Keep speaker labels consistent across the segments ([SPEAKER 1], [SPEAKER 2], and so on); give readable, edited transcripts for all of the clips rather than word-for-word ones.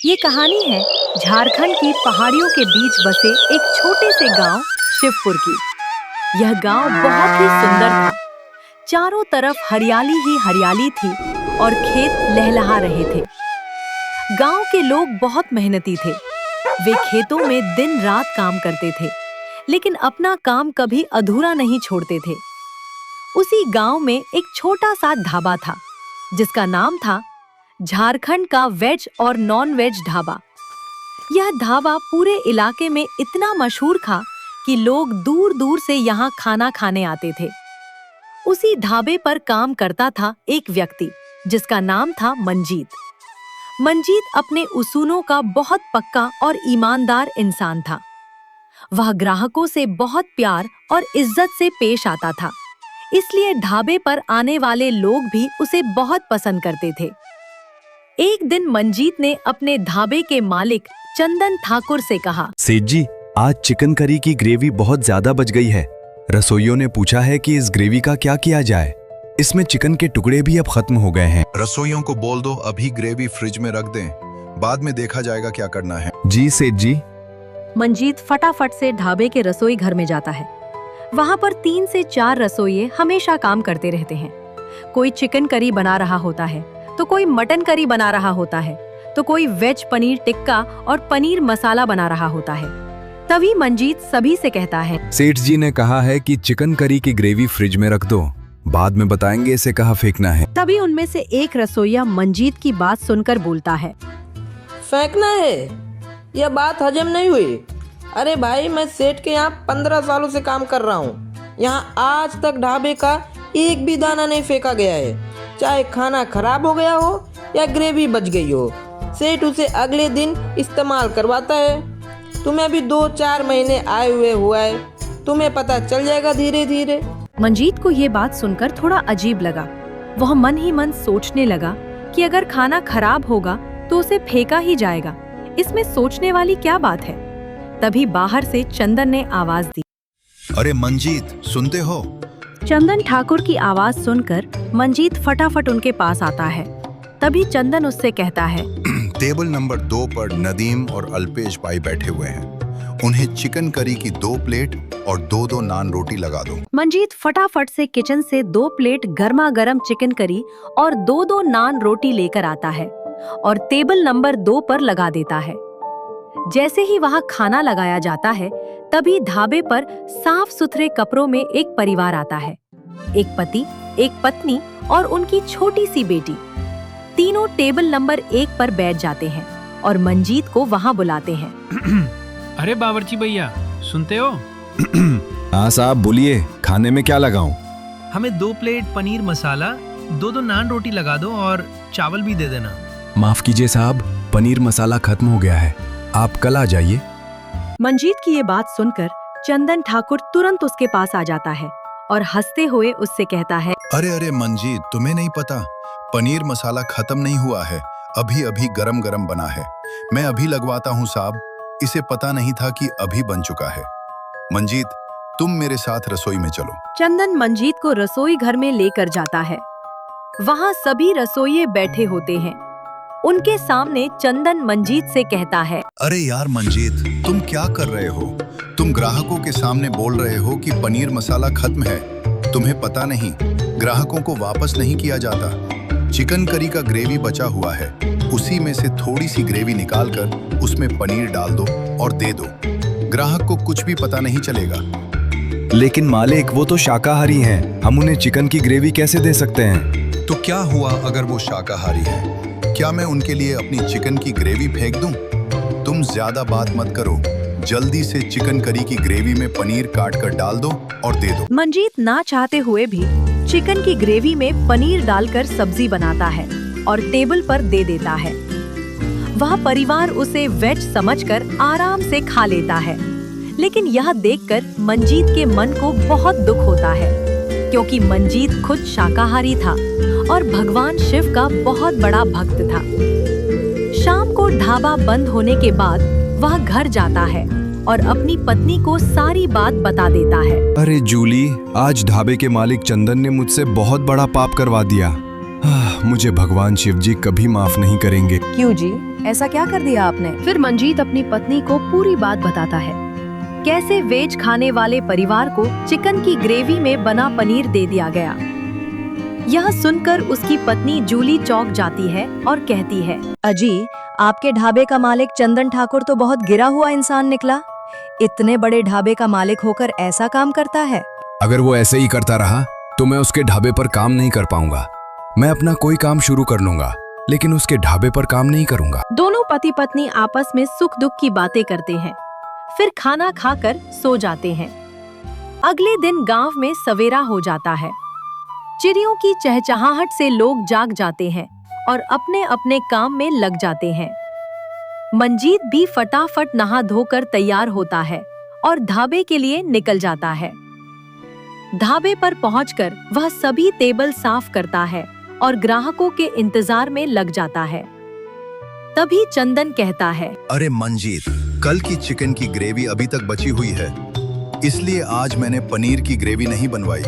[SPEAKER 1] ये कहानी है झारखंड की पहाड़ियों के बीच बसे एक छोटे से गांव शिवपुर की। यह गांव बहुत ही सुंदर था। चारों तरफ हरियाली ही हरियाली थी और खेत लहलहा रहे थे। गांव के लोग बहुत मेहनती थे। वे खेतों में दिन रात काम करते थे, लेकिन अपना काम कभी अधूरा नहीं छोड़ते थे। उसी गांव में एक छोटा सा ढाबा था, जिसका नाम था झारखंड का वेज और नॉन वेज ढाबा। यह ढाबा पूरे इलाके में इतना मशहूर था कि लोग दूर दूर से यहाँ खाना खाने आते थे। उसी ढाबे पर काम करता था एक व्यक्ति, जिसका नाम था मंजीत। मंजीत अपने उसूलों का बहुत पक्का और ईमानदार इंसान था। वह ग्राहकों से बहुत प्यार और इज्जत से पेश आता था, इसलिए ढाबे पर आने वाले लोग भी उसे बहुत पसंद करते थे। एक दिन मंजीत ने अपने ढाबे के मालिक चंदन ठाकुर से कहा,
[SPEAKER 2] सेठ जी, आज चिकन करी की ग्रेवी बहुत ज्यादा बच गई है। रसोइयों ने पूछा है कि इस ग्रेवी का क्या किया जाए। इसमें चिकन के टुकड़े भी अब खत्म हो गए हैं।
[SPEAKER 3] रसोइयों को बोल दो अभी ग्रेवी फ्रिज में रख दें, बाद में देखा जाएगा क्या करना है।
[SPEAKER 2] जी सेठ जी।
[SPEAKER 1] मंजीत फटाफट से ढाबे के रसोई घर में जाता है। वहाँ पर 3 से 4 रसोइये हमेशा काम करते रहते हैं। कोई चिकन करी बना रहा होता है, तो कोई मटन करी बना रहा होता है, तो कोई वेज पनीर टिक्का और पनीर मसाला बना रहा होता है। तभी मंजीत सभी से कहता है,
[SPEAKER 2] सेठ जी ने कहा है कि चिकन करी की ग्रेवी फ्रिज में रख दो, बाद में बताएंगे इसे कहाँ फेंकना है।
[SPEAKER 1] तभी उनमें से एक रसोइया मंजीत की बात सुनकर बोलता है,
[SPEAKER 4] फेंकना है? यह बात हजम नहीं हुई। अरे भाई, मैं सेठ के यहाँ 15 सालों से काम कर रहा हूँ। यहाँ आज तक ढाबे का एक भी दाना नहीं फेंका गया है। चाहे खाना खराब हो गया हो या ग्रेवी बच गई हो, सेठ उसे अगले दिन इस्तेमाल करवाता है। तुम्हें अभी 2-4 महीने आए हुआ है, तुम्हें पता चल जाएगा धीरे धीरे।
[SPEAKER 1] मंजीत को ये बात सुनकर थोड़ा अजीब लगा। वह मन ही मन सोचने लगा कि अगर खाना खराब होगा तो उसे फेंका ही जाएगा। इसमें सोचने वाली क्या बात है। तभी बाहर से चंदन ने आवाज दी,
[SPEAKER 3] अरे मंजीत, सुनते हो?
[SPEAKER 1] चंदन ठाकुर की आवाज सुनकर मंजीत फटाफट उनके पास आता है। तभी चंदन उससे कहता है,
[SPEAKER 3] टेबल नंबर 2 पर नदीम और अल्पेश भाई बैठे हुए हैं। उन्हें चिकन करी की 2 प्लेट और 2-2 नान रोटी लगा दो।
[SPEAKER 1] मंजीत फटाफट से किचन से 2 प्लेट गर्मा गर्म चिकन करी और 2-2 नान रोटी लेकर आता है और टेबल नंबर 2 पर लगा देता है। जैसे ही वहाँ खाना लगाया जाता है, तभी ढाबे पर साफ सुथरे कपड़ों में एक परिवार आता है। एक पति, एक पत्नी और उनकी छोटी सी बेटी। तीनों टेबल नंबर 1 पर बैठ जाते हैं और मंजीत को वहाँ बुलाते हैं।
[SPEAKER 5] अरे बावर्ची भैया, सुनते हो?
[SPEAKER 2] हाँ साहब, बोलिए, खाने में क्या लगाऊं?
[SPEAKER 5] हमें 2 प्लेट पनीर मसाला, 2-2 नान रोटी लगा दो और चावल भी दे देना।
[SPEAKER 2] माफ कीजिए साहब, पनीर मसाला खत्म हो गया है, आप कल आ जाइए।
[SPEAKER 1] मंजीत की ये बात सुनकर चंदन ठाकुर तुरंत उसके पास आ जाता है और हंसते हुए उससे कहता है,
[SPEAKER 3] अरे मंजीत, तुम्हें नहीं पता, पनीर मसाला खत्म नहीं हुआ है, अभी अभी गरम गरम बना है। मैं अभी लगवाता हूँ साहब, इसे पता नहीं था कि अभी बन चुका है। मंजीत, तुम मेरे साथ रसोई में चलो।
[SPEAKER 1] चंदन मंजीत को रसोई घर में लेकर जाता है। वहाँ सभी रसोइये बैठे होते हैं। उनके सामने चंदन मंजीत से कहता है,
[SPEAKER 3] अरे यार मंजीत, तुम क्या कर रहे हो? तुम ग्राहकों के सामने बोल रहे हो कि पनीर मसाला खत्म है। तुम्हें पता नहीं, ग्राहकों को वापस नहीं किया जाता। चिकन करी का ग्रेवी बचा हुआ है, उसी में से थोड़ी सी ग्रेवी निकालकर उसमें पनीर डाल दो और दे दो। ग्राहक को कुछ भी पता नहीं चलेगा।
[SPEAKER 2] लेकिन मालिक, वो तो शाकाहारी हैं, हम उन्हें चिकन की ग्रेवी कैसे दे सकते हैं?
[SPEAKER 3] तो क्या हुआ अगर वो शाकाहारी है? क्या मैं उनके लिए अपनी चिकन की ग्रेवी फेंक दूं? तुम ज्यादा बात मत करो, जल्दी से चिकन करी की ग्रेवी में पनीर काट कर डाल दो और दे दो।
[SPEAKER 1] मंजीत ना चाहते हुए भी चिकन की ग्रेवी में पनीर डालकर सब्जी बनाता है और टेबल पर दे देता है। वह परिवार उसे वेज समझकर आराम से खा लेता है। लेकिन यह देखकर मंजीत के मन को बहुत दुख होता है, क्योंकि मंजीत खुद शाकाहारी था और भगवान शिव का बहुत बड़ा भक्त था। शाम को ढाबा बंद होने के बाद वह घर जाता है और अपनी पत्नी को सारी बात बता देता है।
[SPEAKER 2] अरे जूली, आज ढाबे के मालिक चंदन ने मुझसे बहुत बड़ा पाप करवा दिया। मुझे भगवान शिव जी कभी माफ नहीं करेंगे।
[SPEAKER 6] क्यों जी,
[SPEAKER 1] ऐसा क्या कर दिया आपने? फिर मंजीत अपनी पत्नी को पूरी बात बताता है, कैसे वेज खाने वाले परिवार को चिकन की ग्रेवी में बना पनीर दे दिया गया। यह सुनकर उसकी पत्नी जूली चौंक जाती है और कहती है, अजी, आपके ढाबे का मालिक चंदन ठाकुर तो बहुत गिरा हुआ इंसान निकला। इतने बड़े ढाबे का मालिक होकर ऐसा काम करता है।
[SPEAKER 2] अगर वो ऐसे ही करता रहा तो मैं उसके ढाबे पर काम नहीं कर पाऊंगा। मैं अपना कोई काम शुरू कर लूंगा, लेकिन उसके ढाबे पर काम नहीं करूंगा।
[SPEAKER 1] दोनों पति पत्नी आपस में सुख दुख की बातें करते हैं, फिर खाना खाकर सो जाते हैं। अगले दिन गांव में सवेरा हो जाता है। चिड़ियों की चहचहाहट से लोग जाग जाते हैं और अपने अपने काम में लग जाते हैं। मंजीत भी फटाफट नहा धोकर तैयार होता है और ढाबे के लिए निकल जाता है। ढाबे पर पहुंचकर वह सभी टेबल साफ करता है और ग्राहकों के इंतजार में लग जाता है। तभी चंदन कहता है,
[SPEAKER 3] अरे मंजीत, कल की चिकन की ग्रेवी अभी तक बची हुई है, इसलिए आज मैंने पनीर की ग्रेवी नहीं बनवाई।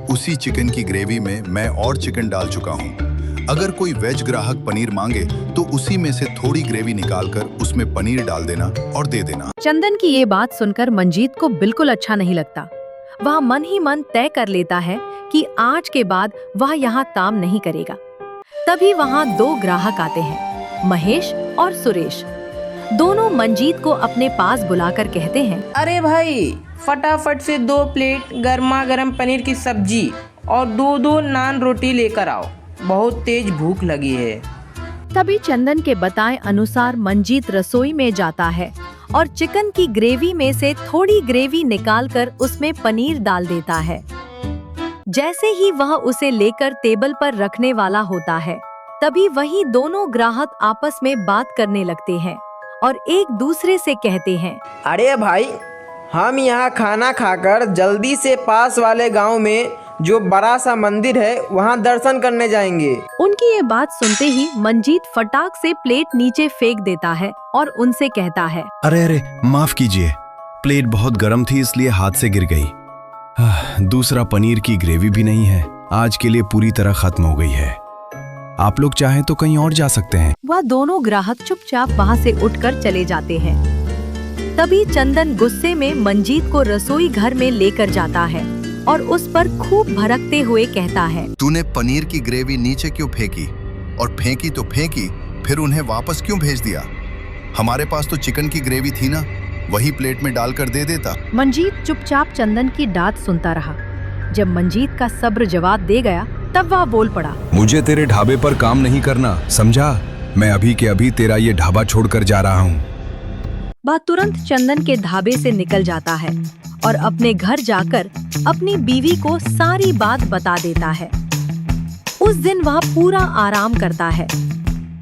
[SPEAKER 3] उसी चिकन की ग्रेवी में मैं और चिकन डाल चुका हूँ। अगर कोई वेज ग्राहक पनीर मांगे तो उसी में से थोड़ी ग्रेवी निकालकर उसमें पनीर डाल देना और दे देना।
[SPEAKER 1] चंदन की ये बात सुनकर मंजीत को बिल्कुल अच्छा नहीं लगता। वह मन ही मन तय कर लेता है कि आज के बाद वह यहाँ काम नहीं करेगा। तभी वहाँ दो ग्राहक आते हैं, महेश और सुरेश। दोनों मंजीत को अपने पास बुलाकर कहते हैं,
[SPEAKER 4] अरे भाई, फटाफट से 2 प्लेट गर्मा गर्म पनीर की सब्जी और 2 नान रोटी लेकर आओ, बहुत तेज भूख लगी है।
[SPEAKER 1] तभी चंदन के बताए अनुसार मंजीत रसोई में जाता है और चिकन की ग्रेवी में से थोड़ी ग्रेवी निकालकर उसमें पनीर डाल देता है। जैसे ही वह उसे लेकर टेबल पर रखने वाला होता है, तभी वही दोनों ग्राहक आपस में बात करने लगते हैं और एक दूसरे से कहते हैं,
[SPEAKER 4] अरे भाई, हम यहाँ खाना खाकर जल्दी से पास वाले गांव में जो बड़ा सा मंदिर है वहाँ दर्शन करने जाएंगे।
[SPEAKER 1] उनकी ये बात सुनते ही मंजीत फटाक से प्लेट नीचे फेंक देता है और उनसे कहता है,
[SPEAKER 2] अरे अरे, माफ कीजिए, प्लेट बहुत गर्म थी इसलिए हाथ से गिर गई। दूसरा पनीर की ग्रेवी भी नहीं है, आज के लिए पूरी तरह खत्म हो गई है। आप लोग चाहें तो कहीं और जा सकते हैं।
[SPEAKER 1] वह दोनों ग्राहक चुपचाप वहाँ से उठकर चले जाते हैं। तभी चंदन गुस्से में मंजीत को रसोई घर में लेकर जाता है और उस पर खूब भड़कते हुए कहता है,
[SPEAKER 3] तूने पनीर की ग्रेवी नीचे क्यों फेंकी? और फेंकी तो फेंकी, फिर उन्हें वापस क्यों भेज दिया? हमारे पास तो चिकन की ग्रेवी थी ना, वही प्लेट में डालकर दे देता।
[SPEAKER 1] मंजीत चुपचाप चंदन की डांट सुनता रहा। जब मंजीत का सब्र जवाब दे गया, तब वह बोल पड़ा,
[SPEAKER 2] मुझे तेरे ढाबे पर काम नहीं करना, समझा? मैं अभी के अभी तेरा ये ढाबा छोड़कर जा रहा हूँ।
[SPEAKER 1] वह तुरंत चंदन के ढाबे से निकल जाता है और अपने घर जाकर अपनी बीवी को सारी बात बता देता है। उस दिन वह पूरा आराम करता है।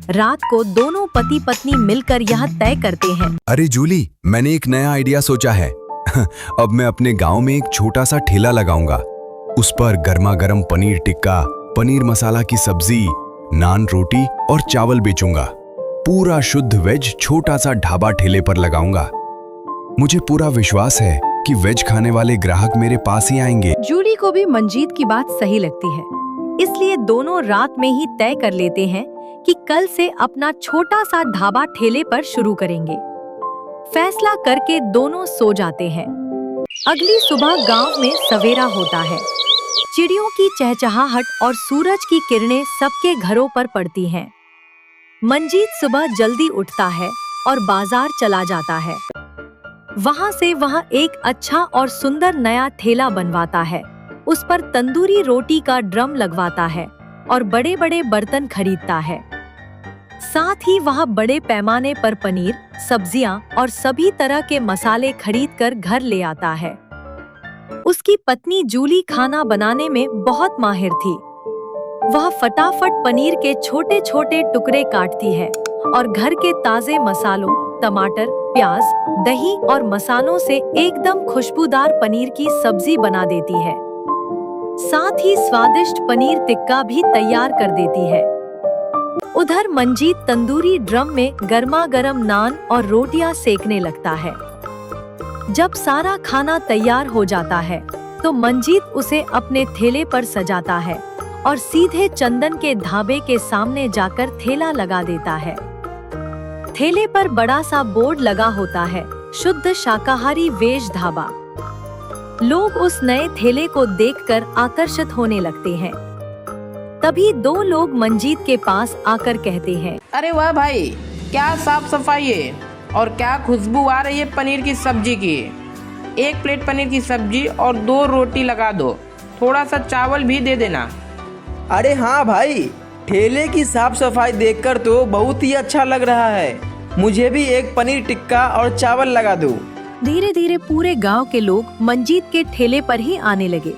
[SPEAKER 1] रात को दोनों पति पत्नी मिलकर यह तय करते हैं,
[SPEAKER 2] अरे जूली, मैंने एक नया आइडिया सोचा है। अब मैं अपने गांव में एक छोटा सा ठेला लगाऊंगा। उस पर गर्मा गर्म पनीर टिक्का, पनीर मसाला की सब्जी, नान रोटी और चावल बेचूंगा। पूरा शुद्ध वेज छोटा सा ढाबा ठेले पर लगाऊंगा। मुझे पूरा विश्वास है कि वेज खाने वाले ग्राहक मेरे पास ही आएंगे।
[SPEAKER 1] जूली को भी मंजीत की बात सही लगती है, इसलिए दोनों रात में ही तय कर लेते हैं कि कल से अपना छोटा सा ढाबा ठेले पर शुरू करेंगे। फैसला करके दोनों सो जाते हैं। अगली सुबह गांव में सवेरा होता है। चिड़ियों की चहचहाहट और सूरज की किरणें सबके घरों पर पड़ती हैं। मंजीत सुबह जल्दी उठता है और बाजार चला जाता है। वहां से वह एक अच्छा और सुंदर नया ठेला बनवाता है। उस पर तंदूरी रोटी का ड्रम लगवाता है और बड़े बड़े बर्तन खरीदता है। साथ ही वह बड़े पैमाने पर पनीर, सब्जियां और सभी तरह के मसाले खरीदकर घर ले आता है। उसकी पत्नी जूली खाना बनाने में बहुत माहिर थी। वह फटाफट पनीर के छोटे छोटे टुकड़े काटती है और घर के ताजे मसालों, टमाटर, प्याज, दही और मसालों से एकदम खुशबूदार पनीर की सब्जी बना देती है। साथ ही स्वादिष्ट पनीर टिक्का भी तैयार कर देती है। उधर मंजीत तंदूरी ड्रम में गर्मा गर्म नान और रोटियां सेकने लगता है। जब सारा खाना तैयार हो जाता है तो मंजीत उसे अपने ठेले पर सजाता है और सीधे चंदन के ढाबे के सामने जाकर ठेला लगा देता है। ठेले पर बड़ा सा बोर्ड लगा होता है, शुद्ध शाकाहारी वेज ढाबा। लोग उस नए ठेले को देखकर आकर्षित होने लगते हैं। तभी दो लोग मंजीत के पास आकर कहते हैं,
[SPEAKER 4] अरे वाह भाई, क्या साफ सफाई है और क्या खुशबू आ रही है पनीर की सब्जी की। एक प्लेट पनीर की सब्जी और 2 रोटी लगा दो, थोड़ा सा चावल भी दे देना।
[SPEAKER 6] अरे हाँ भाई, ठेले की साफ सफाई देखकर तो बहुत ही अच्छा लग रहा है। मुझे भी एक पनीर टिक्का और चावल लगा दो।
[SPEAKER 1] धीरे धीरे पूरे गांव के लोग मंजीत के ठेले पर ही आने लगे।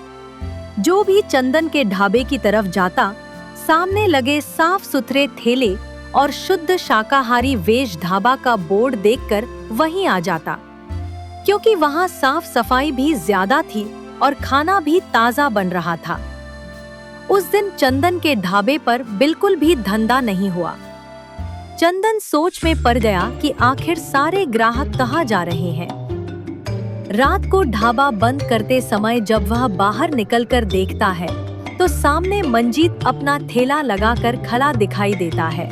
[SPEAKER 1] जो भी चंदन के ढाबे की तरफ जाता, सामने लगे साफ सुथरे ठेले और शुद्ध शाकाहारी वेज ढाबा का बोर्ड देखकर वहीं आ जाता, क्योंकि वहां साफ सफाई भी ज्यादा थी और खाना भी ताजा बन रहा था। उस दिन चंदन के ढाबे पर बिल्कुल भी धंधा नहीं हुआ। चंदन सोच में पड़ गया कि आखिर सारे ग्राहक कहाँ जा रहे हैं। रात को ढाबा बंद करते समय जब वह बाहर निकलकर देखता है तो सामने मंजीत अपना ठेला लगाकर खड़ा दिखाई देता है।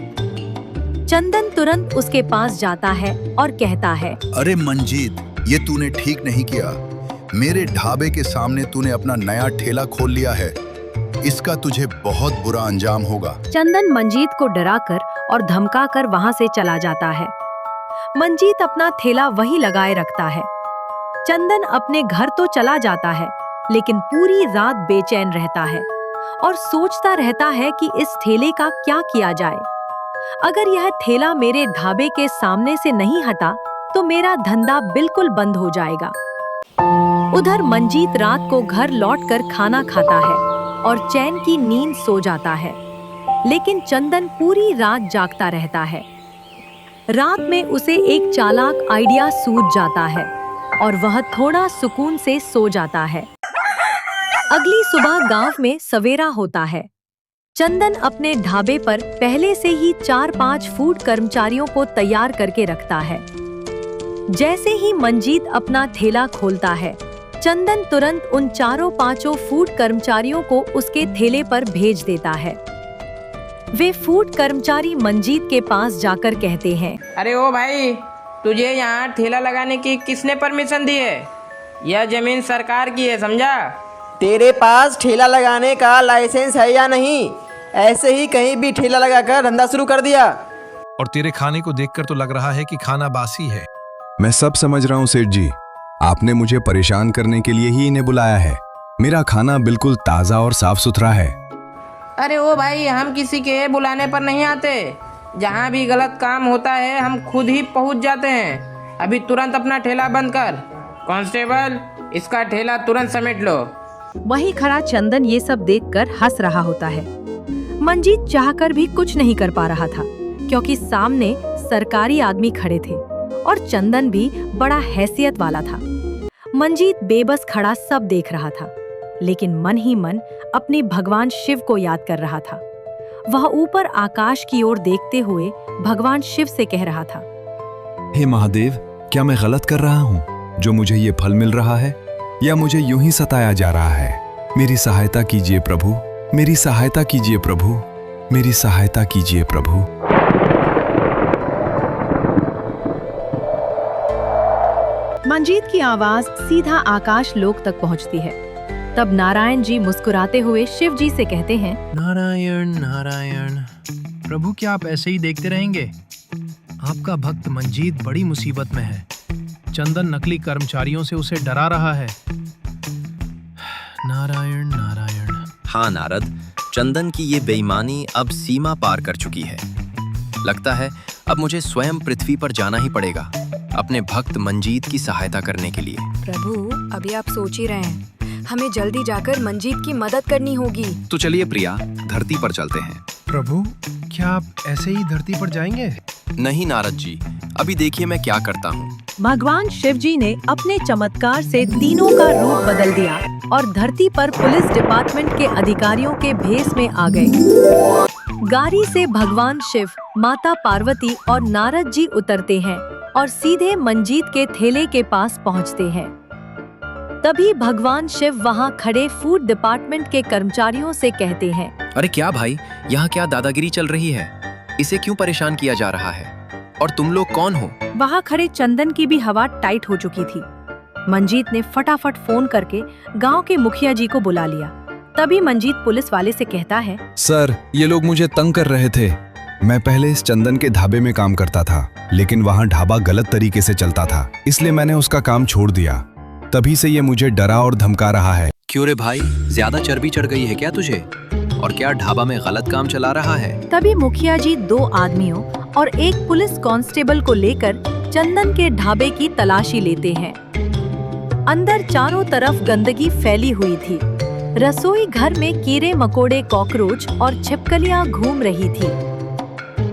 [SPEAKER 1] चंदन तुरंत उसके पास जाता है और कहता है,
[SPEAKER 3] अरे मंजीत, ये तूने ठीक नहीं किया। मेरे ढाबे के सामने तूने अपना नया ठेला खोल लिया है। इसका तुझे बहुत बुरा अंजाम होगा।
[SPEAKER 1] चंदन मंजीत को डराकर और धमकाकर वहां से चला जाता है। मंजीत अपना ठेला वहीं लगाए रखता है। चंदन अपने घर तो चला जाता है, लेकिन पूरी रात बेचैन रहता है और सोचता रहता है कि इस ठेले का क्या किया जाए। अगर यह ठेला मेरे ढाबे के सामने से नहीं हटा तो मेरा धंधा बिल्कुल बंद हो जाएगा। उधर मंजीत रात को घर लौटकर खाना खाता है और चैन की नींद सो जाता है, लेकिन चंदन पूरी रात जागता रहता है। रात में उसे एक चालाक आइडिया सूझ जाता है और वह थोड़ा सुकून से सो जाता है। अगली सुबह गांव में सवेरा होता है। चंदन अपने ढाबे पर पहले से ही 4-5 फूड कर्मचारियों को तैयार करके रखता है। जैसे ही मंजीत अपना ठेला खोलता है, चंदन तुरंत उन 4-5 फूड कर्मचारियों को उसके ठेले पर भेज देता है। वे फूड कर्मचारी मंजीत के पास जाकर कहते हैं,
[SPEAKER 4] अरे ओ भाई, तुझे यहाँ ठेला लगाने की किसने परमिशन दी है? यह जमीन सरकार की है, समझा?
[SPEAKER 6] तेरे पास ठेला लगाने का लाइसेंस है या नहीं? ऐसे ही कहीं भी ठेला लगाकर धंधा शुरू कर दिया?
[SPEAKER 7] और तेरे खाने को देखकर तो लग रहा है कि खाना बासी है।
[SPEAKER 2] मैं सब समझ रहा हूँ सेठ जी, आपने मुझे परेशान करने के लिए ही इन्हें बुलाया है। मेरा खाना बिल्कुल ताज़ा और साफ सुथरा है।
[SPEAKER 4] अरे ओ भाई, हम किसी के बुलाने पर नहीं आते। जहाँ भी गलत काम होता है हम खुद ही पहुँच जाते हैं। अभी तुरंत अपना ठेला बंद कर। कांस्टेबल, इसका ठेला तुरंत समेट लो।
[SPEAKER 1] वहीं खड़ा चंदन ये सब देखकर हंस रहा होता है। मंजीत चाहकर भी कुछ नहीं कर पा रहा था, क्योंकि सामने सरकारी आदमी खड़े थे और चंदन भी बड़ा हैसियत वाला था। मंजीत बेबस खड़ा सब देख रहा था, लेकिन मन ही मन अपने भगवान शिव को याद कर रहा था। वह ऊपर आकाश की ओर देखते हुए भगवान शिव से कह रहा था,
[SPEAKER 2] हे महादेव, क्या मैं गलत कर रहा हूँ जो मुझे ये फल मिल रहा है, या मुझे यूं ही सताया जा रहा है? मेरी सहायता कीजिए प्रभु, मेरी सहायता कीजिए प्रभु, मेरी सहायता कीजिए प्रभु।
[SPEAKER 1] मंजीत की आवाज सीधा आकाश लोक तक पहुंचती है। तब नारायण जी मुस्कुराते हुए शिव जी से कहते हैं,
[SPEAKER 5] नारायण नारायण। प्रभु, क्या आप ऐसे ही देखते रहेंगे? आपका भक्त मंजीत बड़ी मुसीबत में है। चंदन नकली कर्मचारियों से उसे डरा रहा है। नारायण नारायण।
[SPEAKER 8] हाँ नारद, चंदन की ये बेईमानी अब सीमा पार कर चुकी है। लगता है अब मुझे स्वयं पृथ्वी पर जाना ही पड़ेगा अपने भक्त मंजीत की सहायता करने के लिए।
[SPEAKER 9] प्रभु, अभी आप सोच ही रहे हैं, हमें जल्दी जाकर मंजीत की मदद करनी होगी।
[SPEAKER 8] तो चलिए प्रिया, धरती पर चलते हैं।
[SPEAKER 5] प्रभु, क्या आप ऐसे ही धरती पर जाएंगे?
[SPEAKER 8] नहीं नारद जी, अभी देखिए मैं क्या करता हूँ।
[SPEAKER 1] भगवान शिव जी ने अपने चमत्कार से तीनों का रूप बदल दिया और धरती पर पुलिस डिपार्टमेंट के अधिकारियों के भेष में आ गए। गाड़ी से भगवान शिव, माता पार्वती और नारद जी उतरते हैं और सीधे मंजीत के ठेले के पास पहुंचते हैं। तभी भगवान शिव वहां खड़े फूड डिपार्टमेंट के कर्मचारियों से कहते हैं,
[SPEAKER 8] अरे क्या भाई, यहाँ क्या दादागिरी चल रही है? इसे क्यों परेशान किया जा रहा है? और तुम लोग कौन हो?
[SPEAKER 1] वहाँ खड़े चंदन की भी हवा टाइट हो चुकी थी। मंजीत ने फटाफट फोन करके गांव के मुखिया जी को बुला लिया। तभी मंजीत पुलिस वाले से कहता है,
[SPEAKER 2] सर, ये लोग मुझे तंग कर रहे थे। मैं पहले इस चंदन के ढाबे में काम करता था, लेकिन वहाँ ढाबा गलत तरीके से चलता था, इसलिए मैंने उसका काम छोड़ दिया। तभी से ये मुझे डरा और धमका रहा है।
[SPEAKER 8] क्यों रे भाई, ज्यादा चर्बी चढ़ गई है क्या तुझे? और क्या ढाबा में गलत काम चला रहा है?
[SPEAKER 1] तभी मुखिया जी 2 आदमियों और एक पुलिस कांस्टेबल को लेकर चंदन के ढाबे की तलाशी लेते हैं। अंदर चारों तरफ गंदगी फैली हुई थी। रसोई घर में कीड़े मकोड़े, कॉकरोच और छिपकलियां घूम रही थी।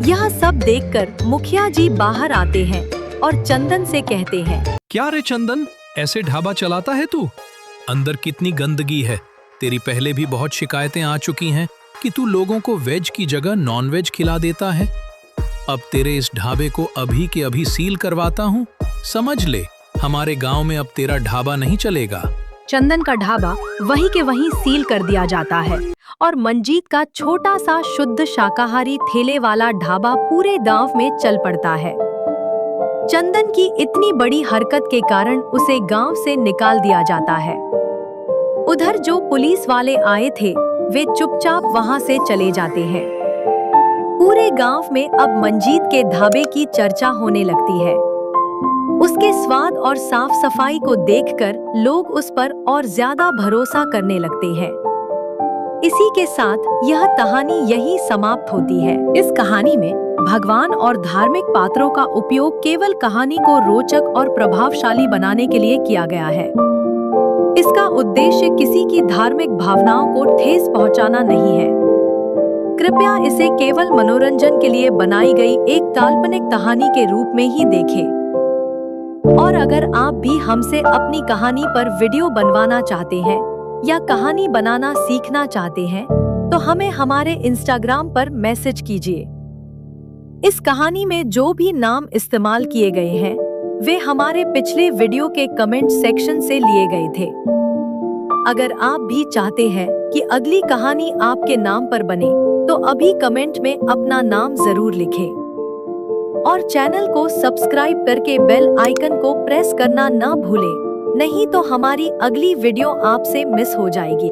[SPEAKER 1] यह सब देखकर मुखिया जी बाहर आते हैं और चंदन से कहते हैं,
[SPEAKER 7] क्या रे चंदन, ऐसे ढाबा चलाता है तू? अंदर कितनी गंदगी है। तेरी पहले भी बहुत शिकायतें आ चुकी हैं कि तू लोगों को वेज की जगह नॉन वेज खिला देता है। अब तेरे इस ढाबे को अभी के अभी सील करवाता हूँ। समझ ले, हमारे गांव में अब तेरा ढाबा नहीं चलेगा।
[SPEAKER 1] चंदन का ढाबा वहीं के वहीं सील कर दिया जाता है और मंजीत का छोटा सा शुद्ध शाकाहारी ठेले वाला ढाबा पूरे गांव में चल पड़ता है। चंदन की इतनी बड़ी हरकत के कारण उसे गांव से निकाल दिया जाता है। उधर जो पुलिस वाले आए थे वे चुपचाप वहां से चले जाते हैं। पूरे गांव में अब मंजीत के ढाबे की चर्चा होने लगती है। उसके स्वाद और साफ सफाई को देखकर लोग उस पर और ज्यादा भरोसा करने लगते हैं। इसी के साथ यह कहानी यही समाप्त होती है। इस कहानी में भगवान और धार्मिक पात्रों का उपयोग केवल कहानी को रोचक और प्रभावशाली बनाने के लिए किया गया है। इसका उद्देश्य किसी की धार्मिक भावनाओं को ठेस पहुंचाना नहीं है। कृपया इसे केवल मनोरंजन के लिए बनाई गई एक काल्पनिक कहानी के रूप में ही देखें। और अगर आप भी हमसे अपनी कहानी पर वीडियो बनवाना चाहते हैं या कहानी बनाना सीखना चाहते हैं तो हमें हमारे इंस्टाग्राम पर मैसेज कीजिए। इस कहानी में जो भी नाम इस्तेमाल किए गए हैं वे हमारे पिछले वीडियो के कमेंट सेक्शन से लिए गए थे। अगर आप भी चाहते हैं कि अगली कहानी आपके नाम पर बने तो अभी कमेंट में अपना नाम जरूर लिखें और चैनल को सब्सक्राइब करके बेल आइकन को प्रेस करना ना भूलें, नहीं तो हमारी अगली वीडियो आपसे मिस हो जाएगी।